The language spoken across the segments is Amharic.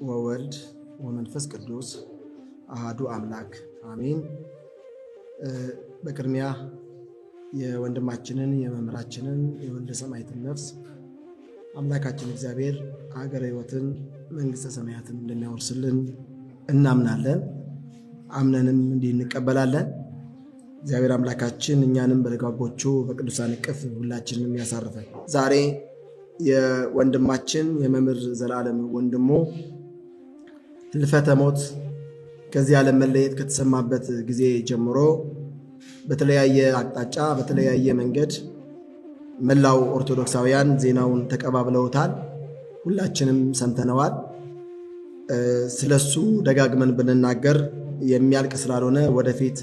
ወወልድ ወመንፈስ ቅዱስ አሐዱ አምላክ አሜን። በቅድሚያ የወንድማችንን የመምህራችንን የወልደ ሰማዕትን ነፍስ አምላካችን እግዚአብሔር ሀገረ ሕይወትን መንግሥተ ሰማያትን እንደሚያወርስልን እናምናለን። አምነንም እንዲህ እንቀበላለን። እግዚአብሔር አምላካችን እኛንም በደጋጎቹ በቅዱሳን እቅፍ ሁላችንንም ያሳርፈን። ዛሬ የወንድማችን የመምህር ዘላለም ወንድሙ ህልፈተ ሞት ከዚህ ዓለም መለየት ከተሰማበት ጊዜ ጀምሮ በተለያየ አቅጣጫ በተለያየ መንገድ መላው ኦርቶዶክሳውያን ዜናውን ተቀባብለውታል። ሁላችንም ሰምተነዋል። ስለሱ ደጋግመን ብንናገር የሚያልቅ ስላልሆነ ወደፊት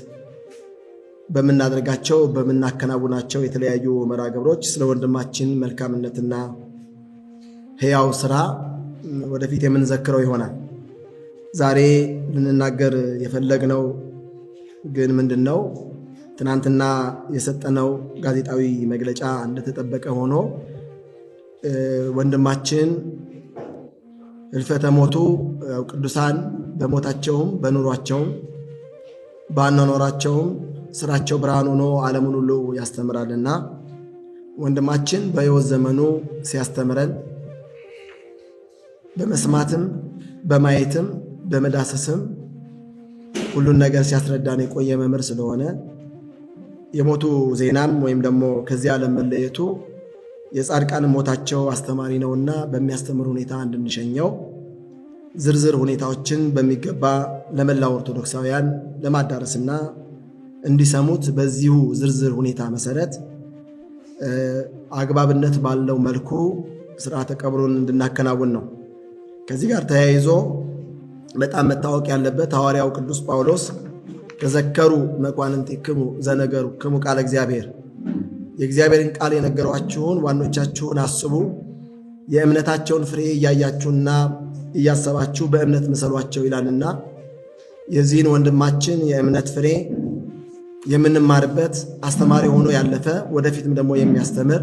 በምናደርጋቸው በምናከናውናቸው የተለያዩ መርሃ ግብሮች ስለ ወንድማችን መልካምነትና ሕያው ስራ ወደፊት የምንዘክረው ይሆናል። ዛሬ ልንናገር የፈለግነው ግን ምንድነው? ትናንትና የሰጠነው ጋዜጣዊ መግለጫ እንደተጠበቀ ሆኖ ወንድማችን ህልፈተ ሞቱ ቅዱሳን በሞታቸውም በኑሯቸውም በአኗኗራቸውም ስራቸው ብርሃን ሆኖ ዓለሙን ሁሉ ያስተምራልና ወንድማችን በሕይወት ዘመኑ ሲያስተምረን በመስማትም በማየትም በመዳሰስም ሁሉን ነገር ሲያስረዳን የቆየ መምህር ስለሆነ የሞቱ ዜናም ወይም ደግሞ ከዚህ ዓለም መለየቱ የጻድቃን ሞታቸው አስተማሪ ነውና በሚያስተምር ሁኔታ እንድንሸኘው ዝርዝር ሁኔታዎችን በሚገባ ለመላው ኦርቶዶክሳውያን ለማዳረስና እንዲሰሙት በዚሁ ዝርዝር ሁኔታ መሰረት አግባብነት ባለው መልኩ ስርዓተ ቀብሩን እንድናከናውን ነው። ከዚህ ጋር ተያይዞ በጣም መታወቅ ያለበት ሐዋርያው ቅዱስ ጳውሎስ ተዘከሩ መኳንንቲክሙ ዘነገሩክሙ ቃለ እግዚአብሔር፣ የእግዚአብሔርን ቃል የነገሯችሁን ዋኖቻችሁን አስቡ፣ የእምነታቸውን ፍሬ እያያችሁና እያሰባችሁ በእምነት ምሰሏቸው ይላልና የዚህን ወንድማችን የእምነት ፍሬ የምንማርበት አስተማሪ ሆኖ ያለፈ ወደፊትም ደግሞ የሚያስተምር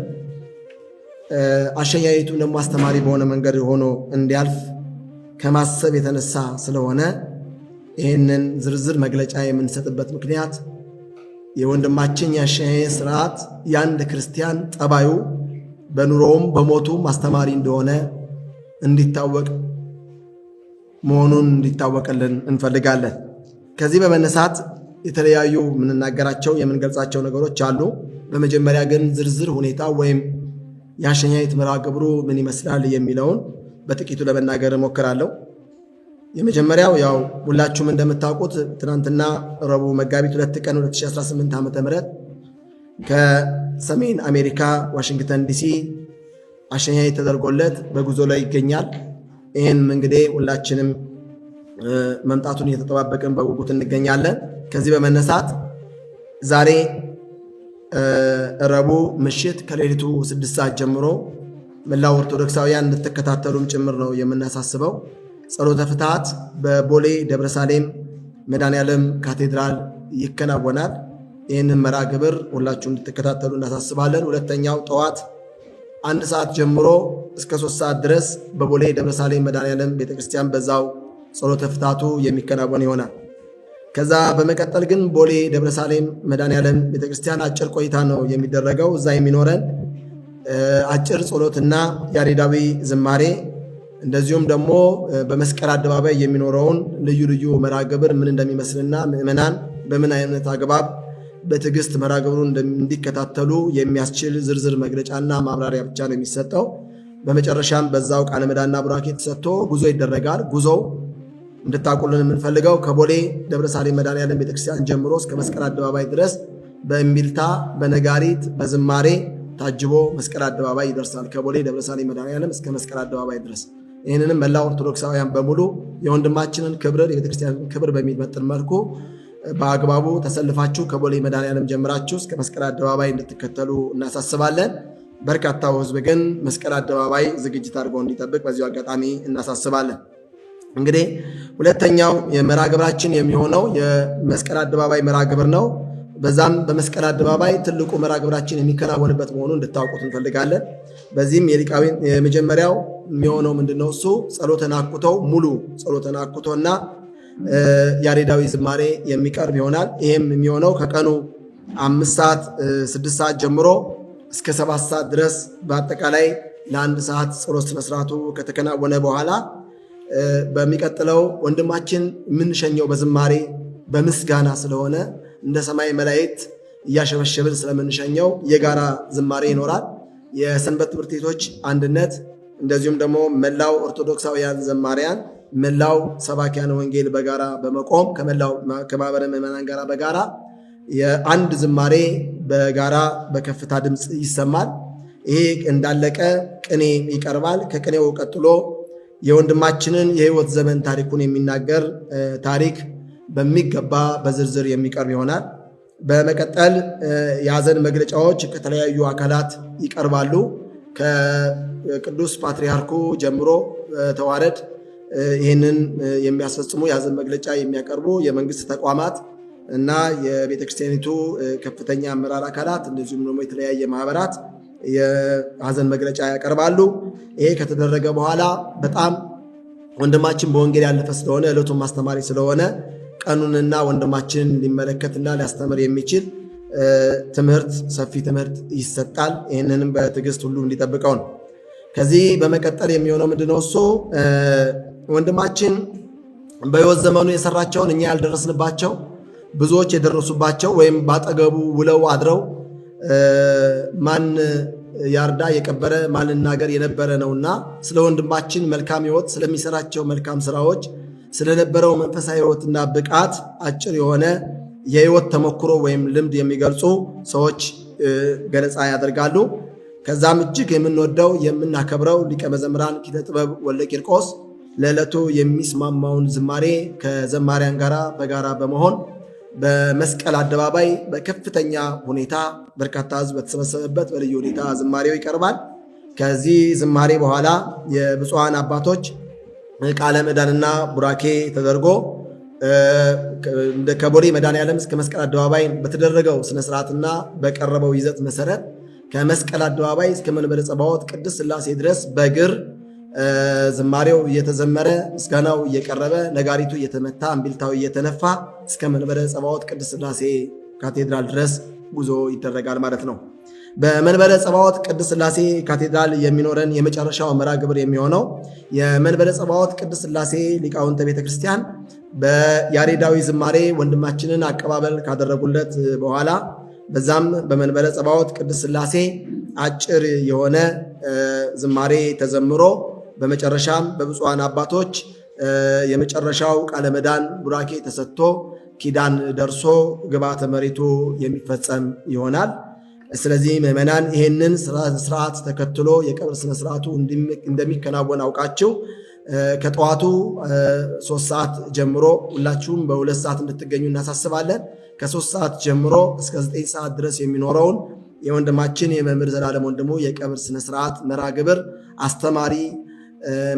አሸኛይቱም ደግሞ አስተማሪ በሆነ መንገድ ሆኖ እንዲያልፍ ከማሰብ የተነሳ ስለሆነ ይህንን ዝርዝር መግለጫ የምንሰጥበት ምክንያት የወንድማችን የአሸኛኝ ስርዓት የአንድ ክርስቲያን ጠባዩ በኑሮውም በሞቱም አስተማሪ እንደሆነ እንዲታወቅ መሆኑን እንዲታወቅልን እንፈልጋለን። ከዚህ በመነሳት የተለያዩ የምንናገራቸው የምንገልጻቸው ነገሮች አሉ። በመጀመሪያ ግን ዝርዝር ሁኔታ ወይም የአሸኛኘት መርሃ ግብሩ ምን ይመስላል የሚለውን በጥቂቱ ለመናገር እሞክራለሁ። የመጀመሪያው ያው ሁላችሁም እንደምታውቁት ትናንትና ረቡዕ መጋቢት 2 ቀን 2018 ዓ.ም ከሰሜን አሜሪካ ዋሽንግተን ዲሲ አሸኛኘት ተደርጎለት በጉዞ ላይ ይገኛል። ይህን እንግዲህ ሁላችንም መምጣቱን እየተጠባበቅን በጉጉት እንገኛለን። ከዚህ በመነሳት ዛሬ ረቡዕ ምሽት ከሌሊቱ 6 ሰዓት ጀምሮ መላው ኦርቶዶክሳውያን እንድትከታተሉም ጭምር ነው የምናሳስበው። ጸሎተ ፍትሐት በቦሌ ደብረሳሌም መድኃኔዓለም ካቴድራል ይከናወናል። ይህንን መርሃ ግብር ሁላችሁ እንድትከታተሉ እናሳስባለን። ሁለተኛው ጠዋት 1 ሰዓት ጀምሮ እስከ 3 ሰዓት ድረስ በቦሌ ደብረሳሌም መድኃኔዓለም ቤተክርስቲያን በዛው ጸሎተ ፍትሐቱ የሚከናወን ይሆናል። ከዛ በመቀጠል ግን ቦሌ ደብረሳሌም መድኃኔዓለም ቤተክርስቲያን አጭር ቆይታ ነው የሚደረገው። እዛ የሚኖረን አጭር ጸሎትና ያሬዳዊ ዝማሬ እንደዚሁም ደግሞ በመስቀል አደባባይ የሚኖረውን ልዩ ልዩ መርሃ ግብር ምን እንደሚመስልና ምዕመናን በምን አይነት አግባብ በትዕግስት መርሃ ግብሩን እንዲከታተሉ የሚያስችል ዝርዝር መግለጫና ማብራሪያ ብቻ ነው የሚሰጠው። በመጨረሻም በዛው ቃለ ምዕዳንና ቡራኬ ተሰጥቶ ጉዞ ይደረጋል። ጉዞው እንድታውቁልን የምንፈልገው ከቦሌ ደብረሳሌም መድኃኔዓለም ቤተክርስቲያን ጀምሮ እስከ መስቀል አደባባይ ድረስ በእምቢልታ በነጋሪት በዝማሬ ታጅቦ መስቀል አደባባይ ይደርሳል። ከቦሌ ደብረሳሌም መድኃኔዓለም እስከ መስቀል አደባባይ ድረስ። ይህንንም መላው ኦርቶዶክሳውያን በሙሉ የወንድማችንን ክብር የቤተክርስቲያንን ክብር በሚመጥን መልኩ በአግባቡ ተሰልፋችሁ ከቦሌ መድኃኔዓለም ጀምራችሁ እስከ መስቀል አደባባይ እንድትከተሉ እናሳስባለን። በርካታው ሕዝብ ግን መስቀል አደባባይ ዝግጅት አድርጎ እንዲጠብቅ በዚሁ አጋጣሚ እናሳስባለን። እንግዲህ ሁለተኛው የመርሃ ግብራችን የሚሆነው የመስቀል አደባባይ መርሃ ግብር ነው። በዛም በመስቀል አደባባይ ትልቁ መርሃ ግብራችን የሚከናወንበት መሆኑን እንድታውቁት እንፈልጋለን። በዚህም የመጀመሪያው የሚሆነው ምንድነው? እሱ ጸሎተ ናኩቶው ሙሉ ጸሎተ ናኩቶና ያሬዳዊ ዝማሬ የሚቀርብ ይሆናል። ይሄም የሚሆነው ከቀኑ 5 ሰዓት 6 ሰዓት ጀምሮ እስከ 7 ሰዓት ድረስ በአጠቃላይ ለ1 ሰዓት ጸሎት ስነስርዓቱ ከተከናወነ በኋላ በሚቀጥለው ወንድማችን የምንሸኘው በዝማሬ በምስጋና ስለሆነ እንደ ሰማይ መላእክት እያሸበሸብን ስለምንሸኘው የጋራ ዝማሬ ይኖራል። የሰንበት ትምህርት ቤቶች አንድነት እንደዚሁም ደግሞ መላው ኦርቶዶክሳውያን ዘማሪያን፣ መላው ሰባኪያን ወንጌል በጋራ በመቆም ከማህበረ ምዕመናን ጋራ በጋራ የአንድ ዝማሬ በጋራ በከፍታ ድምፅ ይሰማል። ይሄ እንዳለቀ ቅኔ ይቀርባል። ከቅኔው ቀጥሎ የወንድማችንን የሕይወት ዘመን ታሪኩን የሚናገር ታሪክ በሚገባ በዝርዝር የሚቀርብ ይሆናል። በመቀጠል የሐዘን መግለጫዎች ከተለያዩ አካላት ይቀርባሉ። ከቅዱስ ፓትርያርኩ ጀምሮ ተዋረድ ይህንን የሚያስፈጽሙ የሐዘን መግለጫ የሚያቀርቡ የመንግስት ተቋማት እና የቤተክርስቲያኒቱ ከፍተኛ አመራር አካላት እንደዚሁም ደግሞ የተለያየ ማህበራት የሐዘን መግለጫ ያቀርባሉ። ይሄ ከተደረገ በኋላ በጣም ወንድማችን በወንጌል ያለፈ ስለሆነ ዕለቱን ማስተማሪ ስለሆነ ቀኑንና ወንድማችንን ሊመለከትና ሊያስተምር የሚችል ትምህርት ሰፊ ትምህርት ይሰጣል። ይህንንም በትዕግስት ሁሉ እንዲጠብቀው ነው። ከዚህ በመቀጠል የሚሆነው ምንድነው? እሱ ወንድማችን በሕይወት ዘመኑ የሰራቸውን እኛ ያልደረስንባቸው ብዙዎች የደረሱባቸው ወይም ባጠገቡ ውለው አድረው ማን ያርዳ የቀበረ ማን ልናገር የነበረ ነውና ስለ ወንድማችን መልካም ሕይወት ስለሚሰራቸው መልካም ስራዎች ስለነበረው መንፈሳዊ ሕይወትና ብቃት አጭር የሆነ የሕይወት ተሞክሮ ወይም ልምድ የሚገልጹ ሰዎች ገለጻ ያደርጋሉ። ከዛም እጅግ የምንወደው የምናከብረው ሊቀ መዘምራን ኪነ ጥበብ ወልደ ቂርቆስ ለዕለቱ የሚስማማውን ዝማሬ ከዘማሪያን ጋራ በጋራ በመሆን በመስቀል አደባባይ በከፍተኛ ሁኔታ በርካታ ሕዝብ በተሰበሰበበት በልዩ ሁኔታ ዝማሬው ይቀርባል። ከዚህ ዝማሬ በኋላ የብፁዓን አባቶች ቃለ ምዕዳንና ቡራኬ ተደርጎ ከቦሌ መድኃኔዓለም እስከ መስቀል አደባባይ በተደረገው ስነስርዓትና በቀረበው ይዘት መሰረት ከመስቀል አደባባይ እስከ መንበረ ጸባዖት ቅድስት ሥላሴ ድረስ በእግር ዝማሬው እየተዘመረ ምስጋናው እየቀረበ ነጋሪቱ እየተመታ እምቢልታው እየተነፋ እስከ መንበረ ጸባዖት ቅድስት ሥላሴ ካቴድራል ድረስ ጉዞ ይደረጋል ማለት ነው። በመንበረ ጸባዖት ቅድስት ሥላሴ ካቴድራል የሚኖረን የመጨረሻው መርሐ ግብር የሚሆነው የመንበረ ጸባዖት ቅድስት ሥላሴ ሊቃውንተ ቤተክርስቲያን በያሬዳዊ ዝማሬ ወንድማችንን አቀባበል ካደረጉለት በኋላ በዛም በመንበረ ጸባዖት ቅድስት ሥላሴ አጭር የሆነ ዝማሬ ተዘምሮ በመጨረሻም በብፁዓን አባቶች የመጨረሻው ቃለ ምዕዳን ቡራኬ ተሰጥቶ ኪዳን ደርሶ ግብዓተ መሬቱ የሚፈጸም ይሆናል። ስለዚህ ምዕመናን ይህንን ስርዓት ተከትሎ የቀብር ስነ ስርዓቱ እንደሚከናወን አውቃችሁ ከጠዋቱ 3 ሰዓት ጀምሮ ሁላችሁም በ2 ሰዓት እንድትገኙ እናሳስባለን። ከ3 ሰዓት ጀምሮ እስከ 9 ሰዓት ድረስ የሚኖረውን የወንድማችን የመምህር ዘላለም ወንድሙ የቀብር ስነ ስርዓት መርሐ ግብር አስተማሪ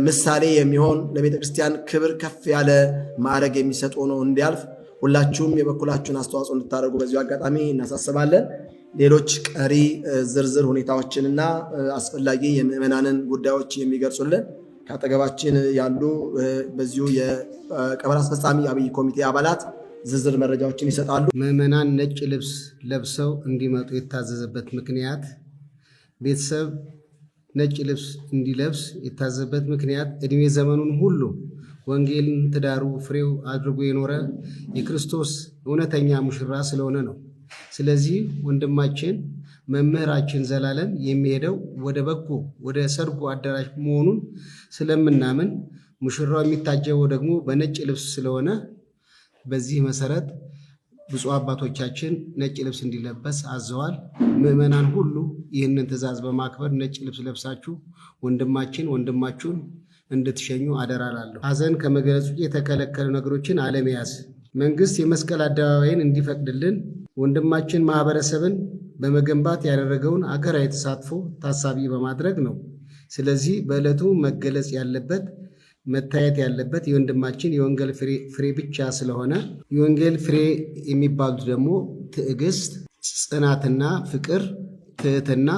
ምሳሌ የሚሆን ለቤተ ክርስቲያን ክብር ከፍ ያለ ማዕረግ የሚሰጥ ሆኖ እንዲያልፍ ሁላችሁም የበኩላችሁን አስተዋጽኦ እንድታደርጉ በዚሁ አጋጣሚ እናሳስባለን። ሌሎች ቀሪ ዝርዝር ሁኔታዎችንና አስፈላጊ የምዕመናንን ጉዳዮች የሚገልጹልን ከአጠገባችን ያሉ በዚሁ የቀብር አስፈጻሚ አብይ ኮሚቴ አባላት ዝርዝር መረጃዎችን ይሰጣሉ። ምዕመናን ነጭ ልብስ ለብሰው እንዲመጡ የታዘዘበት ምክንያት ቤተሰብ ነጭ ልብስ እንዲለብስ የታዘዘበት ምክንያት ዕድሜ ዘመኑን ሁሉ ወንጌልን ትዳሩ ፍሬው አድርጎ የኖረ የክርስቶስ እውነተኛ ሙሽራ ስለሆነ ነው። ስለዚህ ወንድማችን መምህራችን ዘላለም የሚሄደው ወደ በጎ ወደ ሰርጉ አዳራሽ መሆኑን ስለምናምን ሙሽራው የሚታጀበው ደግሞ በነጭ ልብስ ስለሆነ በዚህ መሰረት ብፁዕ አባቶቻችን ነጭ ልብስ እንዲለበስ አዘዋል። ምዕመናን ሁሉ ይህንን ትእዛዝ በማክበር ነጭ ልብስ ለብሳችሁ ወንድማችሁን እንድትሸኙ አደራላለሁ። ሐዘን ከመግለጽ ውጭ የተከለከሉ ነገሮችን አለመያዝ፣ መንግስት የመስቀል አደባባይን እንዲፈቅድልን ወንድማችን ማህበረሰብን በመገንባት ያደረገውን አገራዊ ተሳትፎ ታሳቢ በማድረግ ነው። ስለዚህ በዕለቱ መገለጽ ያለበት መታየት ያለበት የወንድማችን የወንጌል ፍሬ ብቻ ስለሆነ የወንጌል ፍሬ የሚባሉት ደግሞ ትዕግስት፣ ጽናትና ፍቅር፣ ትህትና፣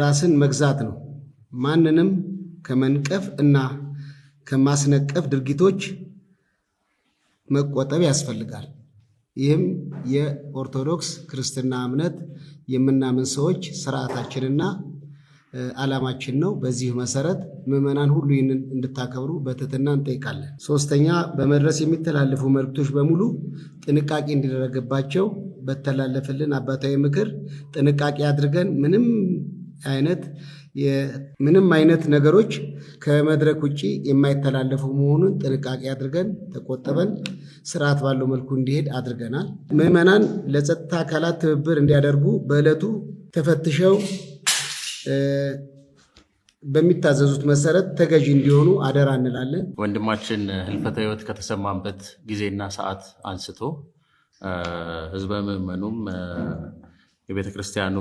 ራስን መግዛት ነው። ማንንም ከመንቀፍ እና ከማስነቀፍ ድርጊቶች መቆጠብ ያስፈልጋል። ይህም የኦርቶዶክስ ክርስትና እምነት የምናምን ሰዎች ስርዓታችንና ዓላማችን ነው። በዚህ መሰረት ምዕመናን ሁሉ ይህንን እንድታከብሩ በትህትና እንጠይቃለን። ሶስተኛ፣ በመድረስ የሚተላለፉ መልእክቶች በሙሉ ጥንቃቄ እንዲደረግባቸው በተላለፈልን አባታዊ ምክር ጥንቃቄ አድርገን ምንም አይነት ነገሮች ከመድረክ ውጭ የማይተላለፉ መሆኑን ጥንቃቄ አድርገን ተቆጥበን ስርዓት ባለው መልኩ እንዲሄድ አድርገናል። ምዕመናን ለጸጥታ አካላት ትብብር እንዲያደርጉ በዕለቱ ተፈትሸው በሚታዘዙት መሰረት ተገዢ እንዲሆኑ አደራ እንላለን። ወንድማችን ህልፈተ ህይወት ከተሰማበት ጊዜና ሰዓት አንስቶ ህዝበ ምዕመኑም የቤተ ክርስቲያኑ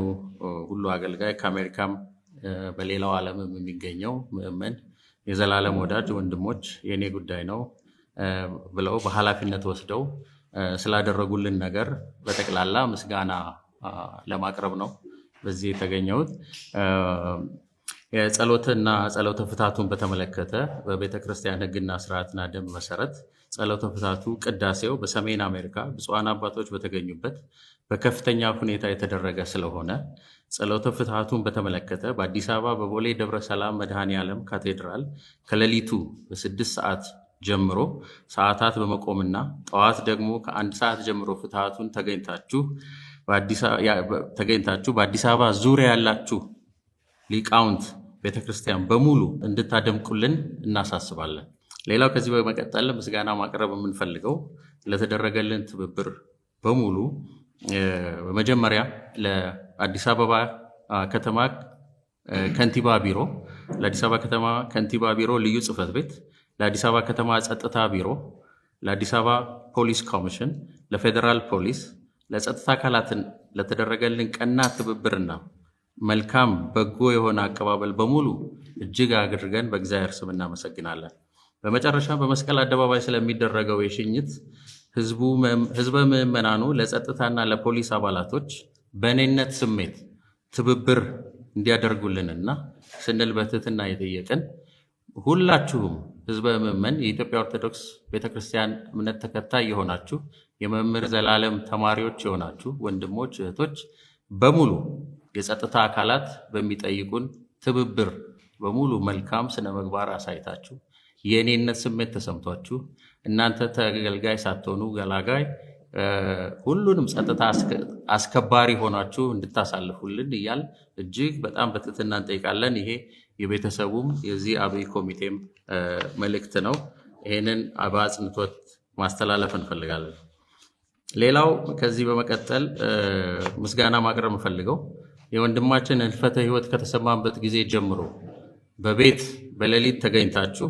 ሁሉ አገልጋይ ከአሜሪካም በሌላው ዓለምም የሚገኘው ምዕመን የዘላለም ወዳጅ ወንድሞች የኔ ጉዳይ ነው ብለው በኃላፊነት ወስደው ስላደረጉልን ነገር በጠቅላላ ምስጋና ለማቅረብ ነው በዚህ የተገኘሁት። የጸሎትና ጸሎተ ፍታቱን በተመለከተ በቤተ ክርስቲያን ሕግና ስርዓትና ደንብ መሰረት ጸሎተ ፍታቱ ቅዳሴው በሰሜን አሜሪካ ብፁዓን አባቶች በተገኙበት በከፍተኛ ሁኔታ የተደረገ ስለሆነ ጸሎተ ፍታቱን በተመለከተ በአዲስ አበባ በቦሌ ደብረ ሰላም መድኃኔዓለም ካቴድራል ከሌሊቱ በ6 ሰዓት ጀምሮ ሰዓታት በመቆምና ጠዋት ደግሞ ከ1 ሰዓት ጀምሮ ፍታቱን ተገኝታችሁ በአዲስ አበባ ዙሪያ ያላችሁ ሊቃውንት ቤተክርስቲያን በሙሉ እንድታደምቁልን እናሳስባለን። ሌላው ከዚህ በመቀጠል ምስጋና ማቅረብ የምንፈልገው ለተደረገልን ትብብር በሙሉ በመጀመሪያ ለአዲስ አበባ ከተማ ከንቲባ ቢሮ፣ ለአዲስ አበባ ከተማ ከንቲባ ቢሮ ልዩ ጽሕፈት ቤት፣ ለአዲስ አበባ ከተማ ጸጥታ ቢሮ፣ ለአዲስ አበባ ፖሊስ ኮሚሽን፣ ለፌዴራል ፖሊስ፣ ለጸጥታ አካላትን ለተደረገልን ቀና ትብብርና መልካም በጎ የሆነ አቀባበል በሙሉ እጅግ አድርገን በእግዚአብሔር ስም እናመሰግናለን። በመጨረሻ በመስቀል አደባባይ ስለሚደረገው የሽኝት ህዝበ ምዕመናኑ ለጸጥታና ለፖሊስ አባላቶች በእኔነት ስሜት ትብብር እንዲያደርጉልንና ስንል በትህትና የጠየቅን ሁላችሁም ህዝበ ምዕመን የኢትዮጵያ ኦርቶዶክስ ቤተክርስቲያን እምነት ተከታይ የሆናችሁ የመምህር ዘላለም ተማሪዎች የሆናችሁ ወንድሞች እህቶች በሙሉ የጸጥታ አካላት በሚጠይቁን ትብብር በሙሉ መልካም ስነ ምግባር አሳይታችሁ የእኔነት ስሜት ተሰምቷችሁ እናንተ ተገልጋይ ሳትሆኑ ገላጋይ ሁሉንም ጸጥታ አስከባሪ ሆናችሁ እንድታሳልፉልን እያል እጅግ በጣም በትህትና እንጠይቃለን። ይሄ የቤተሰቡም የዚህ አብይ ኮሚቴም መልእክት ነው። ይሄንን በአጽንኦት ማስተላለፍ እንፈልጋለን። ሌላው ከዚህ በመቀጠል ምስጋና ማቅረብ እንፈልገው የወንድማችን ህልፈተ ህይወት ከተሰማበት ጊዜ ጀምሮ በቤት በሌሊት ተገኝታችሁ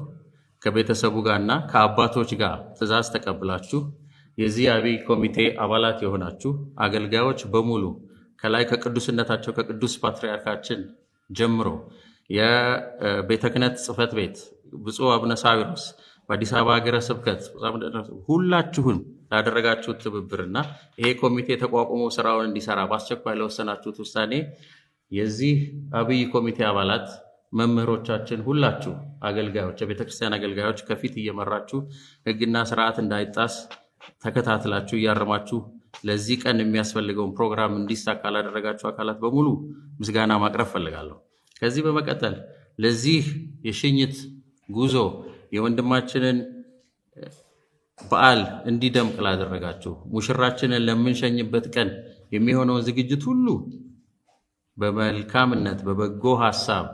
ከቤተሰቡ ጋርና ከአባቶች ጋር ትእዛዝ ተቀብላችሁ የዚህ አብይ ኮሚቴ አባላት የሆናችሁ አገልጋዮች በሙሉ ከላይ ከቅዱስነታቸው ከቅዱስ ፓትርያርካችን ጀምሮ የቤተ ክህነት ጽሕፈት ቤት ብፁዕ አቡነ ሳዊሮስ በአዲስ አበባ ሀገረ ስብከት ሁላችሁን ላደረጋችሁት ትብብርና ይሄ ኮሚቴ ተቋቁሞ ስራውን እንዲሰራ በአስቸኳይ ለወሰናችሁት ውሳኔ የዚህ አብይ ኮሚቴ አባላት መምህሮቻችን ሁላችሁ አገልጋዮች የቤተክርስቲያን አገልጋዮች ከፊት እየመራችሁ ሕግና ስርዓት እንዳይጣስ ተከታትላችሁ እያረማችሁ ለዚህ ቀን የሚያስፈልገውን ፕሮግራም እንዲሳካ ላደረጋችሁ አካላት በሙሉ ምስጋና ማቅረብ ፈልጋለሁ። ከዚህ በመቀጠል ለዚህ የሽኝት ጉዞ የወንድማችንን በዓል እንዲደምቅ ላደረጋችሁ ሙሽራችንን ለምንሸኝበት ቀን የሚሆነውን ዝግጅት ሁሉ በመልካምነት በበጎ ሐሳብ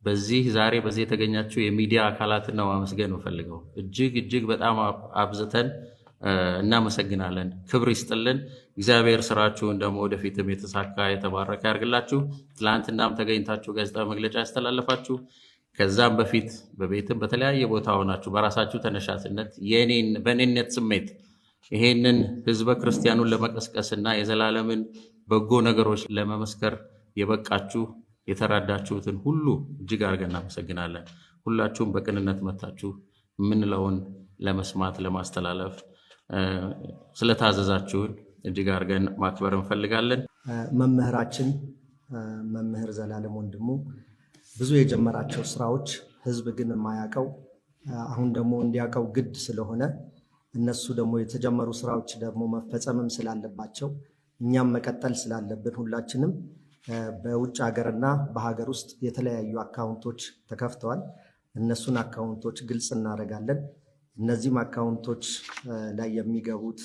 በዚህ ዛሬ በዚህ የተገኛችሁ የሚዲያ አካላትን ነው ማመስገን እንፈልገው። እጅግ በጣም አብዝተን እናመሰግናለን። ክብር ይስጥልን። እግዚአብሔር ስራችሁን ደግሞ ወደፊትም የተሳካ የተባረከ ያርግላችሁ። ትላንትናም ተገኝታችሁ ጋዜጣዊ መግለጫ ያስተላለፋችሁ ከዛም በፊት በቤትም በተለያየ ቦታ ሆናችሁ በራሳችሁ ተነሳሽነት በእኔነት ስሜት ይሄንን ህዝበ ክርስቲያኑን ለመቀስቀስና የዘላለምን በጎ ነገሮች ለመመስከር የበቃችሁ የተራዳችሁትን ሁሉ እጅግ አድርገን እናመሰግናለን። ሁላችሁም በቅንነት መታችሁ የምንለውን ለመስማት ለማስተላለፍ ስለታዘዛችሁን እጅግ አድርገን ማክበር እንፈልጋለን። መምህራችን መምህር ዘላለም ወንድሙ ብዙ የጀመራቸው ስራዎች ህዝብ ግን የማያውቀው አሁን ደግሞ እንዲያውቀው ግድ ስለሆነ እነሱ ደግሞ የተጀመሩ ስራዎች ደግሞ መፈጸምም ስላለባቸው እኛም መቀጠል ስላለብን ሁላችንም በውጭ ሀገርና በሀገር ውስጥ የተለያዩ አካውንቶች ተከፍተዋል። እነሱን አካውንቶች ግልጽ እናደርጋለን። እነዚህም አካውንቶች ላይ የሚገቡት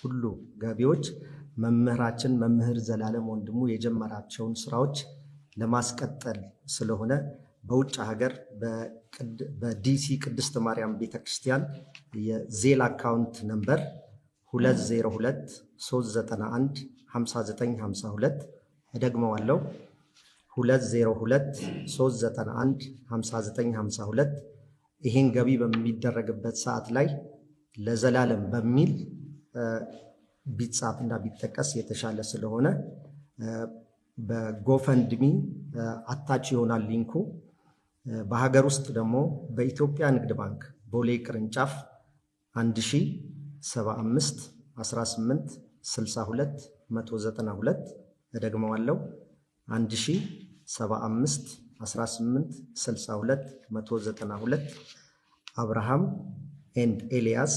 ሁሉ ገቢዎች መምህራችን መምህር ዘላለም ወንድሙ የጀመራቸውን ስራዎች ለማስቀጠል ስለሆነ በውጭ ሀገር በዲሲ ቅድስት ማርያም ቤተክርስቲያን የዜል አካውንት ነምበር 202-391-5952 እደግመዋለሁ 202-391-5952 ይሄን ገቢ በሚደረግበት ሰዓት ላይ ለዘላለም በሚል ቢጻፍና ቢጠቀስ የተሻለ ስለሆነ በጎፈንድሚ አታች ይሆናል ሊንኩ። በሀገር ውስጥ ደግሞ በኢትዮጵያ ንግድ ባንክ ቦሌ ቅርንጫፍ 1075-18-62-192 እደግመዋለሁ 1075-18-62-192 አብርሃም ኤንድ ኤልያስ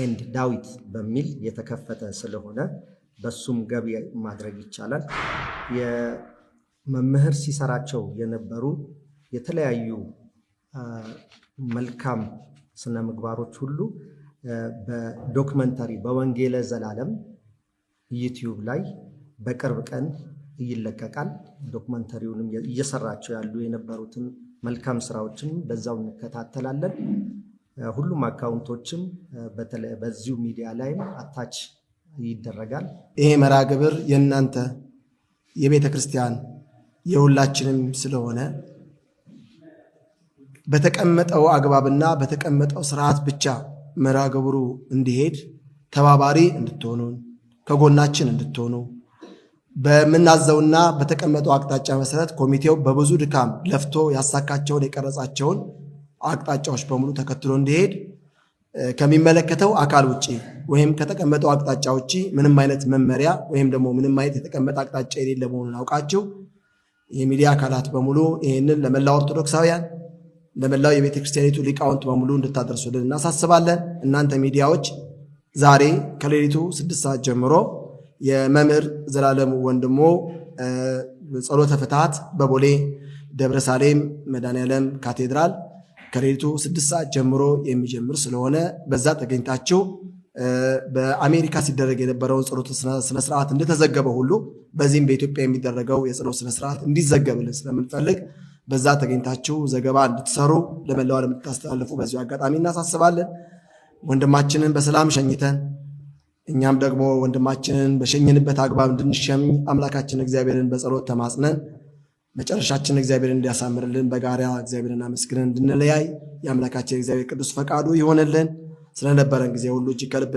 ኤንድ ዳዊት በሚል የተከፈተ ስለሆነ በሱም ገቢ ማድረግ ይቻላል። የመምህር ሲሰራቸው የነበሩ የተለያዩ መልካም ስነ ምግባሮች ሁሉ በዶክመንተሪ በወንጌለ ዘላለም ዩቲዩብ ላይ በቅርብ ቀን ይለቀቃል። ዶክመንተሪውንም እየሰራቸው ያሉ የነበሩትን መልካም ስራዎችን በዛው እንከታተላለን። ሁሉም አካውንቶችም በተለይ በዚሁ ሚዲያ ላይ አታች ይደረጋል። ይሄ መርሃ ግብር የእናንተ የቤተ ክርስቲያን የሁላችንም ስለሆነ በተቀመጠው አግባብና በተቀመጠው ስርዓት ብቻ መርሃ ግብሩ እንዲሄድ ተባባሪ እንድትሆኑ ከጎናችን እንድትሆኑ በምናዘውና በተቀመጠው አቅጣጫ መሰረት ኮሚቴው በብዙ ድካም ለፍቶ ያሳካቸውን የቀረጻቸውን አቅጣጫዎች በሙሉ ተከትሎ እንዲሄድ ከሚመለከተው አካል ውጪ ወይም ከተቀመጠው አቅጣጫ ውጪ ምንም አይነት መመሪያ ወይም ደግሞ ምንም አይነት የተቀመጠ አቅጣጫ የሌለ መሆኑን አውቃችሁ የሚዲያ አካላት በሙሉ ይህንን ለመላው ኦርቶዶክሳውያን ለመላው የቤተ ክርስቲያኒቱ ሊቃውንት በሙሉ እንድታደርሱልን እናሳስባለን። እናንተ ሚዲያዎች ዛሬ ከሌሊቱ 6 ሰዓት ጀምሮ የመምህር ዘላለም ወንድሙ ጸሎተ ፍትሐት በቦሌ ደብረ ሳሌም መድኃኔዓለም ካቴድራል ከሌሊቱ 6 ሰዓት ጀምሮ የሚጀምር ስለሆነ በዛ ተገኝታችሁ በአሜሪካ ሲደረግ የነበረውን ጸሎት ስነስርዓት እንደተዘገበ ሁሉ በዚህም በኢትዮጵያ የሚደረገው የጸሎት ስነስርዓት እንዲዘገብልን ስለምንፈልግ በዛ ተገኝታችሁ ዘገባ እንድትሰሩ ለመላው ዓለም እንድታስተላልፉ በዚሁ አጋጣሚ እናሳስባለን። ወንድማችንን በሰላም ሸኝተን እኛም ደግሞ ወንድማችንን በሸኝንበት አግባብ እንድንሸኝ አምላካችን እግዚአብሔርን በጸሎት ተማጽነን መጨረሻችን እግዚአብሔርን እንዲያሳምርልን በጋራ እግዚአብሔርን አመስግነን እንድንለያይ የአምላካችን እግዚአብሔር ቅዱስ ፈቃዱ ይሆንልን። ስለነበረን ጊዜ ሁሉ እጅግ ከልብ